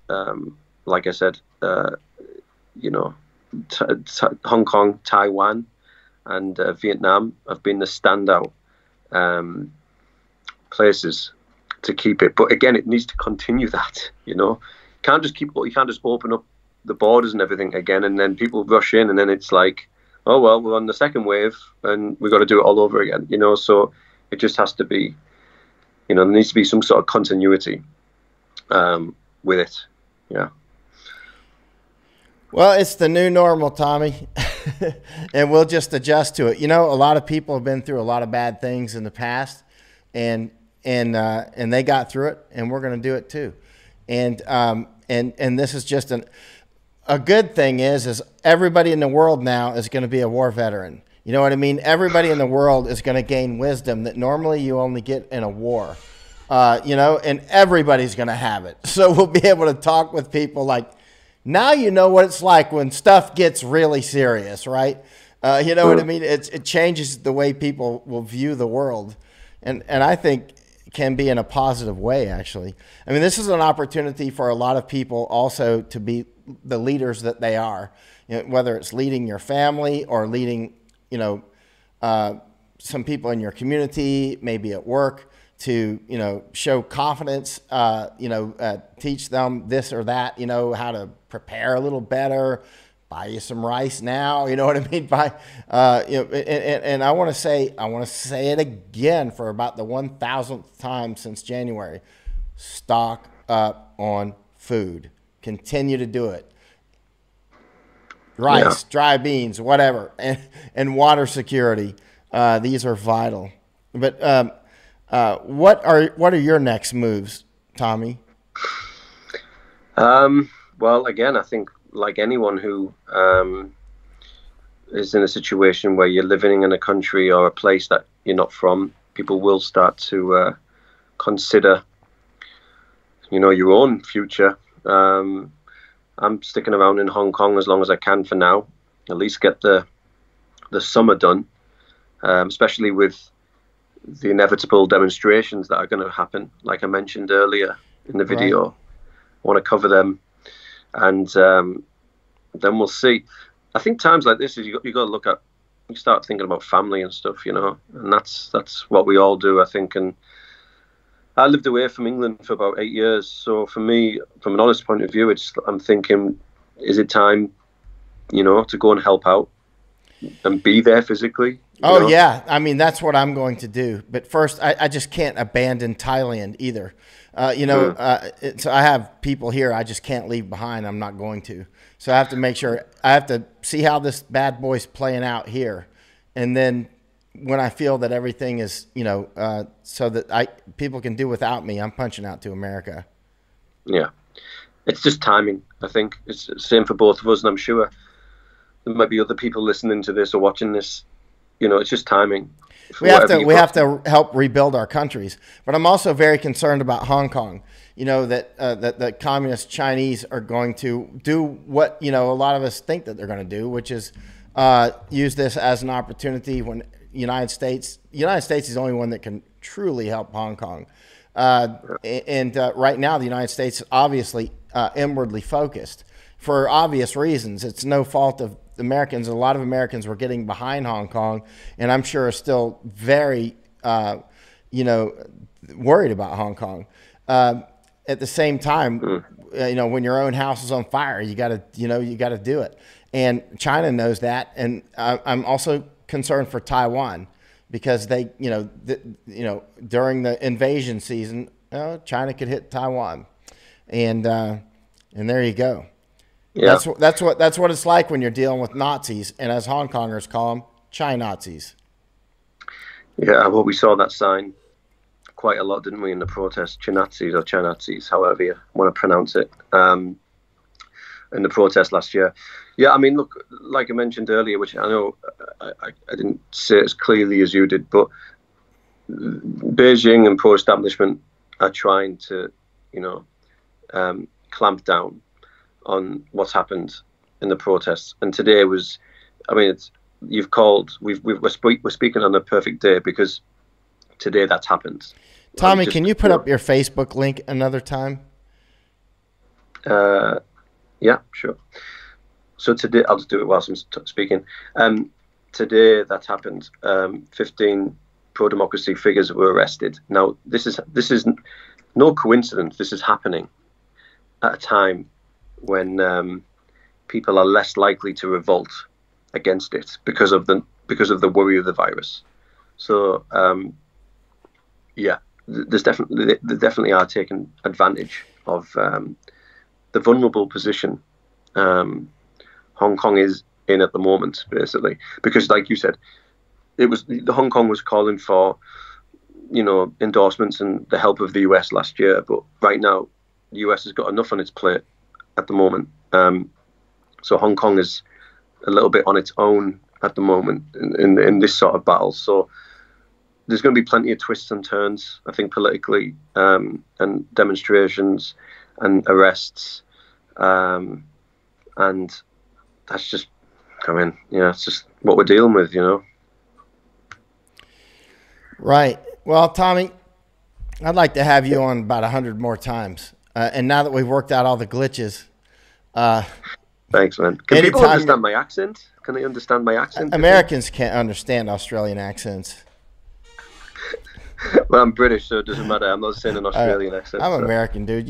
like I said, you know, Hong Kong, Taiwan, and Vietnam have been the standout places to keep it. But again, it needs to continue that. You know, you can't just open up the borders and everything again, and then people rush in, and then it's like, oh well, we're on the second wave, and we've got to do it all over again. You know, so it just has to be, you know, there needs to be some sort of continuity with it. Yeah. Well, it's the new normal, Tommy, and we'll just adjust to it. You know, a lot of people have been through a lot of bad things in the past, and and they got through it, and we're going to do it too. And this is just a good thing is everybody in the world now is going to be a war veteran. You know what I mean? Everybody in the world is going to gain wisdom that normally you only get in a war. You know, and everybody's going to have it. So we'll be able to talk with people like, now you know what it's like when stuff gets really serious, right? You know what I mean? It changes the way people will view the world. And I think can be in a positive way, actually. I mean, this is an opportunity for a lot of people also to be the leaders that they are, you know, whether it's leading your family or leading, you know, some people in your community, maybe at work, to, you know, show confidence, you know, teach them this or that, you know, how to prepare a little better, buy you some rice now, you know what I mean? You know, and I want to say it again for about the 1,000th time since January. Stock up on food. Continue to do it. Rice, dry beans, whatever, and water security. These are vital. But what are your next moves, Tommy? Well, again, I think like anyone who is in a situation where you're living in a country or a place that you're not from, people will start to consider, you know, your own future. I'm sticking around in Hong Kong as long as I can for now, at least get the summer done, especially with the inevitable demonstrations that are going to happen, like I mentioned earlier in the video. Right. I want to cover them, and then we'll see. I think times like this is you got to look at, you start thinking about family and stuff, you know, and that's what we all do, I think. And I lived away from England for about 8 years, so for me, from an honest point of view, I'm thinking, is it time, you know, to go and help out and be there physically? Oh, know? Yeah. I mean, that's what I'm going to do. But first, I just can't abandon Thailand either. You know, so I have people here I just can't leave behind. I'm not going to. So I have to make sure, I have to see how this bad boy's playing out here. And then when I feel that everything is, you know, so that people can do without me, I'm punching out to America. Yeah. It's just timing, I think. It's the same for both of us, and I'm sure there might be other people listening to this or watching this. You know, it's just timing. We have to help rebuild our countries. But I'm also very concerned about Hong Kong. You know, that the communist Chinese are going to do what, you know, a lot of us think that they're going to do, which is use this as an opportunity when the United States is the only one that can truly help Hong Kong. And right now, the United States is obviously inwardly focused for obvious reasons. It's no fault of Americans. A lot of Americans were getting behind Hong Kong, and I'm sure are still very, you know, worried about Hong Kong. At the same time, you know, when your own house is on fire, you got to do it. And China knows that. And I'm also concerned for Taiwan because they, you know, during the invasion season, China could hit Taiwan, and there you go. Yeah. That's what it's like when you're dealing with Nazis, and as Hong Kongers call them, Chi-Nazis. Yeah, well, we saw that sign quite a lot, didn't we, in the protest, Chi-Nazis or Chi-Nazis, however you want to pronounce it, in the protest last year. Yeah, I mean, look, like I mentioned earlier, which I know I didn't say it as clearly as you did, but Beijing and pro-establishment are trying to, you know, clamp down on what's happened in the protests. And today was, I mean, we're speaking on the perfect day because today that's happened. Tommy, can you put up your Facebook link another time? Yeah, sure. So today, I'll just do it whilst I'm speaking. Today that happened. 15 pro-democracy figures were arrested. Now, this is no coincidence. This is happening at a time when people are less likely to revolt against it because of the worry of the virus. So yeah, they definitely are taking advantage of the vulnerable position Hong Kong is in at the moment, basically, because, like you said, the Hong Kong was calling for, endorsements and the help of the US last year, but right now the US has got enough on its plate at the moment. So Hong Kong is a little bit on its own at the moment in this sort of battle. So there's going to be plenty of twists and turns, I think, politically, and demonstrations and arrests, and that's just, it's just what we're dealing with, Right. Well, Tommy, I'd like to have you on about 100 more times. And now that we've worked out all the glitches. Thanks, man. Can people understand my accent? Can they understand my accent? Americans can't understand Australian accents. Well, I'm British, so it doesn't matter. I'm not saying an Australian accent. I'm American, dude.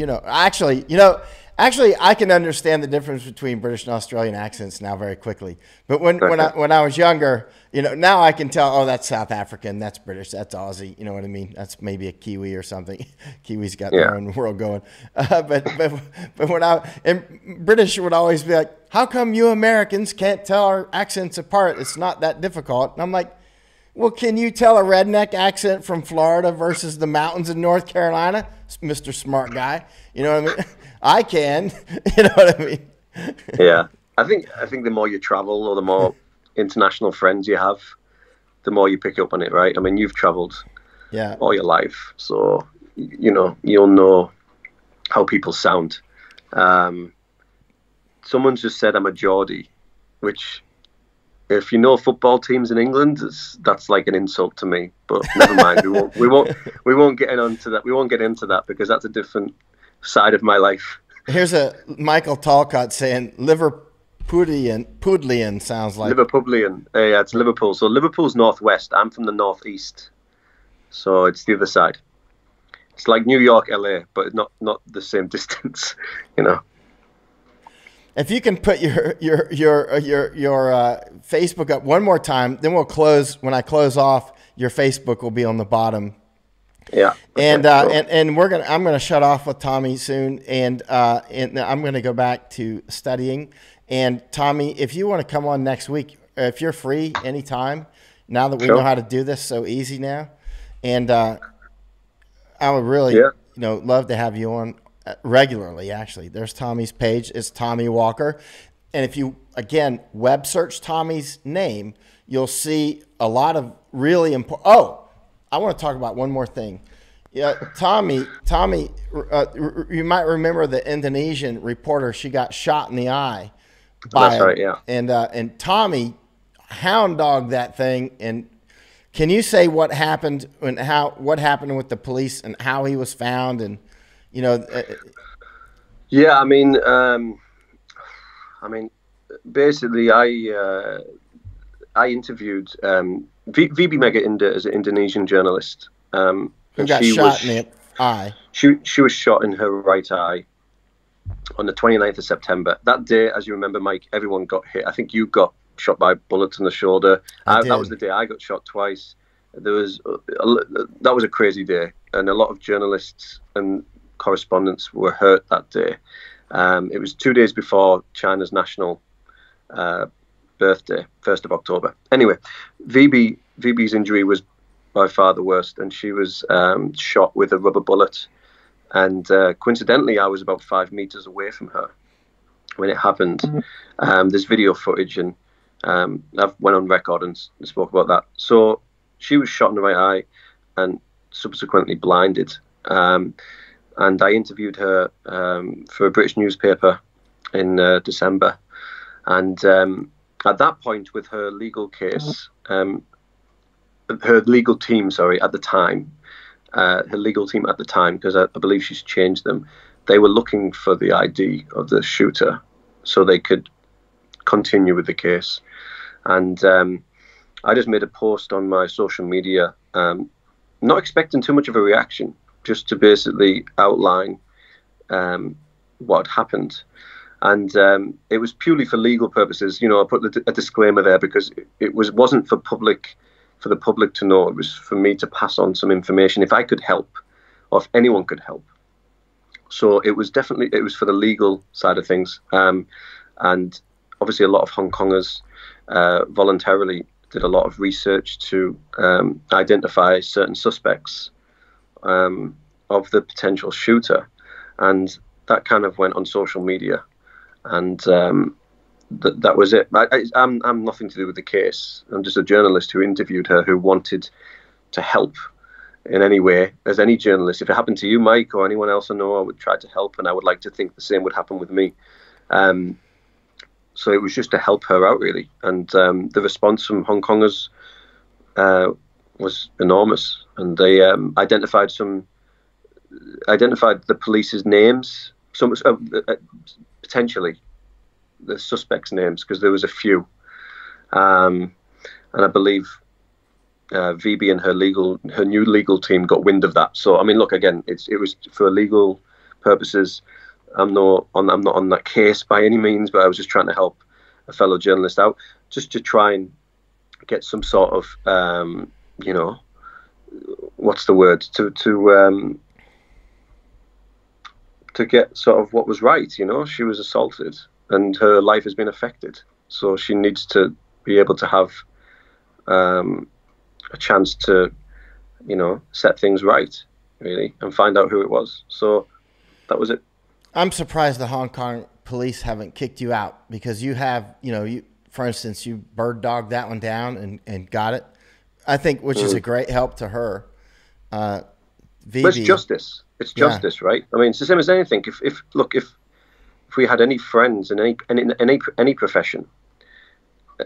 Actually, I can understand the difference between British and Australian accents now very quickly. But when I was younger, now I can tell, oh, that's South African, that's British, that's Aussie. You know what I mean? That's maybe a Kiwi or something. Kiwis got their own world going. But and British would always be like, how come you Americans can't tell our accents apart? It's not that difficult. And I'm like, well, can you tell a redneck accent from Florida versus the mountains in North Carolina, Mr. Smart Guy? You know what I mean? I can. You know what I mean? Yeah. I think the more you travel or the more international friends you have, the more you pick up on it, right? I mean, you've traveled all your life, so, you'll know how people sound. Someone's just said I'm a Geordie, which, if you know football teams in England, that's like an insult to me. But never mind, we won't get into that. We won't get into that because that's a different side of my life. Here's a Michael Talcott saying Liverpudlian sounds like Liverpudlian. Yeah, it's Liverpool. So Liverpool's northwest. I'm from the northeast, so it's the other side. It's like New York, LA, but not the same distance. If you can put your Facebook up one more time, then we'll close. When I close off, your Facebook will be on the bottom. Yeah. And I'm gonna shut off with Tommy soon, and I'm gonna go back to studying. And Tommy, if you want to come on next week, if you're free anytime, now that we know how to do this so easy now, and I would really love to have you on regularly. Actually, there's Tommy's page. It's Tommy Walker, and if you web search Tommy's name, you'll see a lot of really important. Oh, I want to talk about one more thing. Yeah, Tommy, you might remember the Indonesian reporter. She got shot in the eye. That's right, yeah. And Tommy hound dogged that thing. And can you say what happened and what happened with the police and how he was found? And yeah, I mean, basically, I interviewed VB Mega Inda as an Indonesian journalist. Who got shot in the eye. She was shot in her right eye on the 29th of September. That day, as you remember, Mike, everyone got hit. I think you got shot by bullets in the shoulder. That was the day I got shot twice. That was a crazy day, and a lot of journalists and correspondents were hurt that day. It was 2 days before China's national birthday, 1st of October. Anyway, VB's injury was by far the worst, and she was shot with a rubber bullet. And coincidentally, I was about 5 meters away from her when it happened. There's video footage, and I've went on record and spoke about that. So she was shot in the right eye and subsequently blinded. And I interviewed her for a British newspaper in December. And at that point, with her legal case, her legal team at the time, because I believe she's changed them, they were looking for the ID of the shooter so they could continue with the case. And I just made a post on my social media, not expecting too much of a reaction, just to basically outline what happened. And it was purely for legal purposes. I put a disclaimer there because it wasn't for the public to know. It was for me to pass on some information if I could help, or if anyone could help. So it was for the legal side of things. And obviously a lot of Hong Kongers voluntarily did a lot of research to identify certain suspects of the potential shooter, and that kind of went on social media, and that was it. I'm nothing to do with the case. I'm just a journalist who interviewed her, who wanted to help in any way, as any journalist. If it happened to you, Mike, or anyone else I know, I would try to help, and I would like to think the same would happen with me. So it was just to help her out, really. And the response from Hong Kongers was enormous, and they identified the police's names, some potentially the suspects' names, because there was a few, and I believe VB and her new legal team got wind of that. So I mean, look, again, it was for legal purposes. I'm not on that case by any means, but I was just trying to help a fellow journalist out, just to try and get some sort of what's the word, to get sort of what was right. She was assaulted and her life has been affected, so she needs to be able to have a chance to set things right, really, and find out who it was. So that was it. I'm surprised the Hong Kong police haven't kicked you out, because you have, for instance, you bird dogged that one down and got it, I think, which is a great help to her. VB, but it's justice. It's justice, right? I mean, it's the same as anything. If we had any friends in any profession,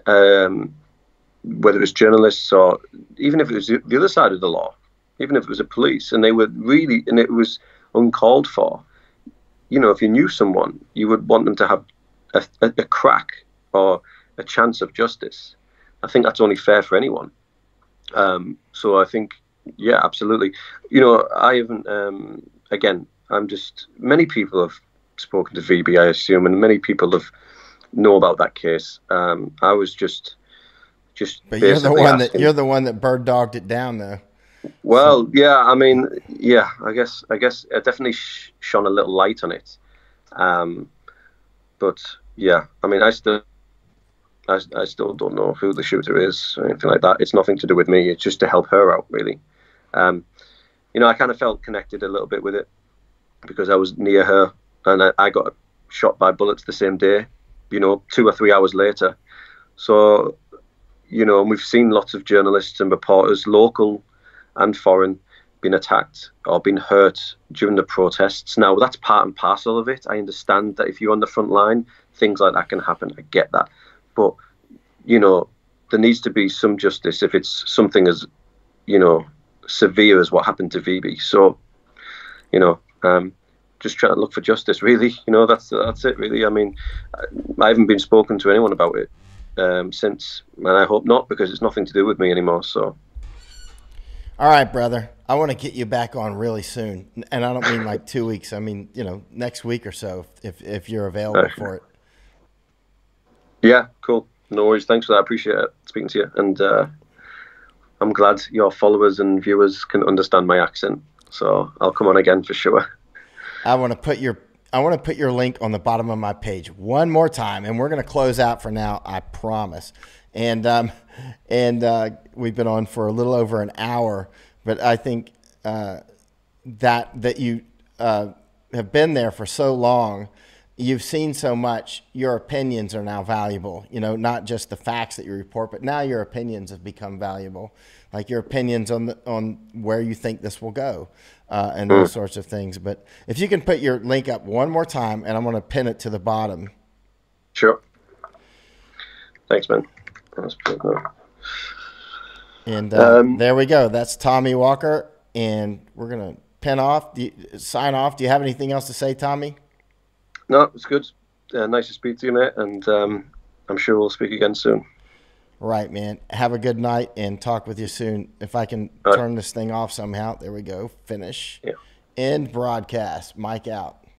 whether it's journalists or even if it was the other side of the law, even if it was a police, and they were really, and it was uncalled for, if you knew someone, you would want them to have a crack or a chance of justice. I think that's only fair for anyone. So I think, yeah, absolutely. I haven't, again, many people have spoken to VB, I assume, and many people know about that case. I was just. But you're the one that bird dogged it down, though. Well, yeah, I mean, yeah, I guess it definitely shone a little light on it. But yeah, I mean, I still don't know who the shooter is or anything like that. It's nothing to do with me. It's just to help her out, really. I kind of felt connected a little bit with it because I was near her, and I got shot by bullets the same day, 2 or 3 hours later. So, and we've seen lots of journalists and reporters, local and foreign, been attacked or been hurt during the protests. Now, that's part and parcel of it. I understand that if you're on the front line, things like that can happen. I get that. But, there needs to be some justice if it's something as, severe as what happened to VB. So, just trying to look for justice, really. That's it, really. I mean, I haven't been spoken to anyone about it since, and I hope not, because it's nothing to do with me anymore. So. All right, brother. I want to get you back on really soon, and I don't mean like 2 weeks. I mean, next week or so, if you're available for it. Yeah, cool. No worries. Thanks for that. I appreciate it, speaking to you, and I'm glad your followers and viewers can understand my accent. So I'll come on again for sure. I want to put your link on the bottom of my page one more time, and we're going to close out for now, I promise. And we've been on for a little over an hour, but I think that you have been there for so long, you've seen so much. Your opinions are now valuable. Not just the facts that you report, but now your opinions have become valuable, like your opinions on where you think this will go, and those sorts of things. But if you can put your link up one more time, and I'm going to pin it to the bottom. Sure. Thanks, man. And there we go. That's Tommy Walker, and we're going to pin off. Sign off. Do you have anything else to say, Tommy? No, it's good. Nice to speak to you, mate, and I'm sure we'll speak again soon. Right, man. Have a good night, and talk with you soon. If I can turn this thing off somehow. There we go. Finish. Yeah. End broadcast. Mike out.